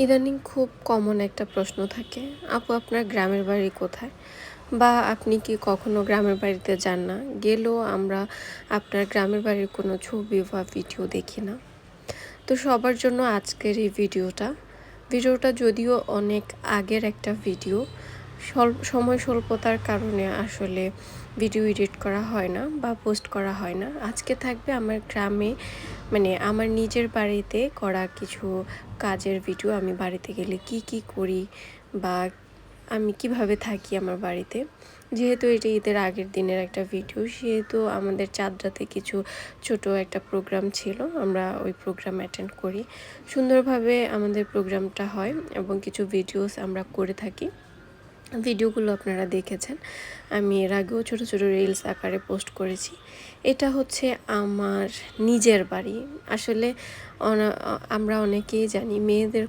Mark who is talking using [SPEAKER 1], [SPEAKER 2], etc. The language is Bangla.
[SPEAKER 1] ইদানিং খুব কমন একটা প্রশ্ন থাকে, আপু আপনার গ্রামের বাড়ি কোথায়? বা আপনি কি কখনো গ্রামের বাড়িতে যান না? গেলেও আমরা আপনার গ্রামের বাড়ির কোনো ছবি বা ভিডিও দেখি না। তো সবার জন্য আজকের এই ভিডিওটা যদিও অনেক আগের একটা ভিডিও, সময় স্বল্পতার কারণে আসলে ভিডিও এডিট করা হয় না বা পোস্ট করা হয় না। আজকে থাকবে আমার গ্রামে, মানে আমার নিজের বাড়িতে করা কিছু কাজের ভিডিও। আমি বাড়িতে গেলে কি কি করি বা আমি কিভাবে থাকি আমার বাড়িতে। যেহেতু এটা ঈদের আগের দিনের একটা ভিডিও, সেহেতু আমাদের চাঁদ রাতে কিছু ছোট একটা প্রোগ্রাম ছিল, আমরা ওই প্রোগ্রাম অ্যাটেন্ড করি। সুন্দরভাবে আমাদের প্রোগ্রামটা হয় এবং কিছু ভিডিওস আমরা করে থাকি। ভিডিওগুলো আপনারা দেখেছেন, আমি এর আগেও ছোট ছোট রিলস আকারে পোস্ট করেছি। এটা হচ্ছে আমার নিজের বাড়ি। আসলে আমরা অনেকেই জানি মেয়েদের